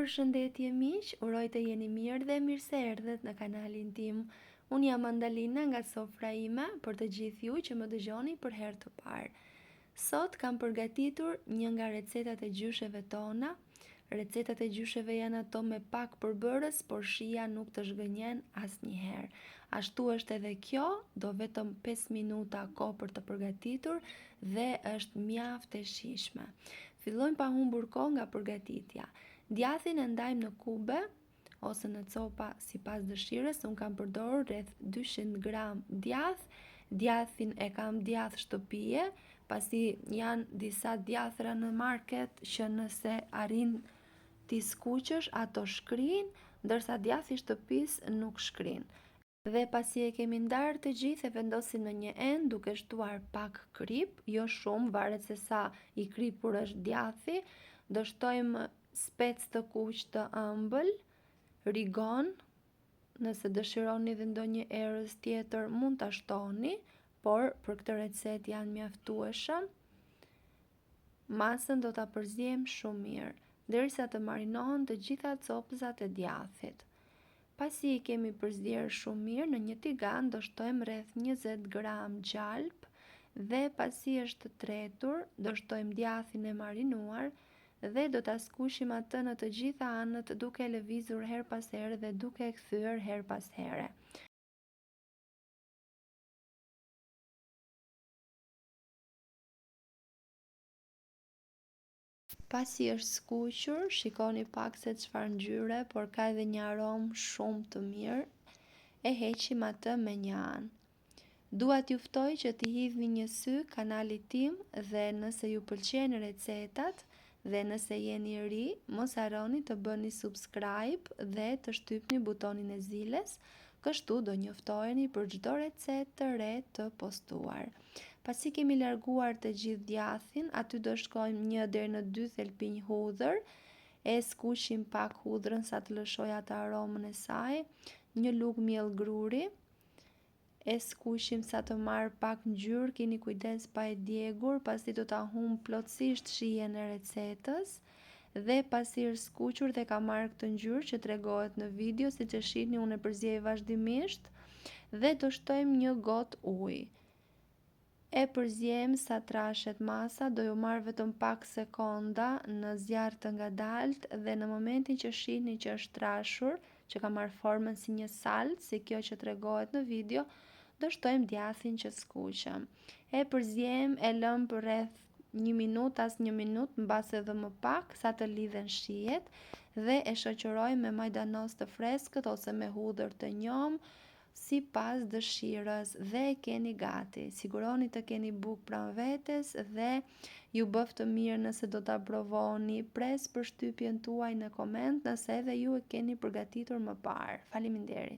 Përshëndetje miq, uroj të jeni mirë dhe mirë se erdhët në kanalin tim. Unë jam Andalina nga sofra ime për të gjithë ju që më dëgjoni për herë të parë. Sot kam përgatitur një nga recetat e gjysheve tona. Recetat e gjysheve janë ato me pak përbërës, por shija nuk të zhgënjen asnjëherë. Ashtu është edhe kjo, do vetëm 5 minuta kohë për të përgatitur dhe është mjaft e shijshme. Fillojmë pa humbur kohë nga përgatitja. Djathin e ndajmë në kube ose në copa sipas dëshirës. Unë kam përdorur rreth 200 gram djath. Djathin e kam djath shtëpie, pasi janë disa djathra në market që nëse arrin t'i skuqësh ato shkrin, ndërsa djathi shtëpisë nuk shkrin. Dhe pasi e kemi ndarë të gjithë, e vendosim në një enë duke shtuar pak krip, jo shumë, varet se sa i kripur është djathi. Do shtojmë spec të kuq të ëmbël, rigon, nëse dëshironi dhe ndonjë erëz tjetër mund ta shtoni, por për këtë recet janë mjaftueshëm. Masën do ta përziejmë shumë mirë, derisa të marinohen të gjitha copëzat e djathit. Pasi i kemi përzier shumë mirë, në një tigan do shtojmë rreth 20 gram gjalp dhe pasi është tretur, do shtojmë djathin e marinuar dhe do ta skuqim atë në të gjitha anët duke lëvizur her pas here dhe duke kthyer her pas here. Pasi është skuqur, shikoni pak se çfarë ngjyre, por ka edhe një aromë shumë të mirë. E heqim atë me një anë. Dua t'ju ftoj që t'i hidhni një sy kanalit tim dhe nëse ju pëlqejnë recetat dhe nëse jeni ri, mos harroni të bëni subscribe dhe të shtypni butonin e zilës, kështu do njoftoheni për çdo recetë të re të postuar. Pasi kemi larguar të gjithë djathin, aty do shkojmë 1 deri në 2 thelpinj hudhër, e skuqim pak hudhrën sa të lëshojë atë aromën e saj, një lugë miell gruri, e skuqim sa të marrë pak ngjyrë, keni kujdes pa e djegur, pasi do ta humb plotësisht shijen e recetës. Dhe pasi është skuqur dhe ka marrë këtë ngjyrë që tregohet në video, siç e shihni unë e përziej vazhdimisht dhe do shtojmë një gotë ujë. E përziejmë sa trashet masa, do ju marr vetëm pak sekonda në zjarr të ngadalt dhe në momentin që shihni që është trashur, që ka marrë formën si një salcë, si kjo që tregohet në video, do shtojmë djathin që skuqëm. E përziejmë, e lëm për rreth 1 minutë, as 1 minutë, mbas edhe më pak, sa të lidhen shijet dhe e shoqërojmë me majdanos të freskët ose me hudhër të njom, sipas dëshirës dhe e keni gati. Siguroni të keni bukë pranë vetes dhe ju bëf të mirë nëse do ta provoni. Pres për shtypjen tuaj në koment nëse edhe ju e keni përgatitur më parë. Faleminderit.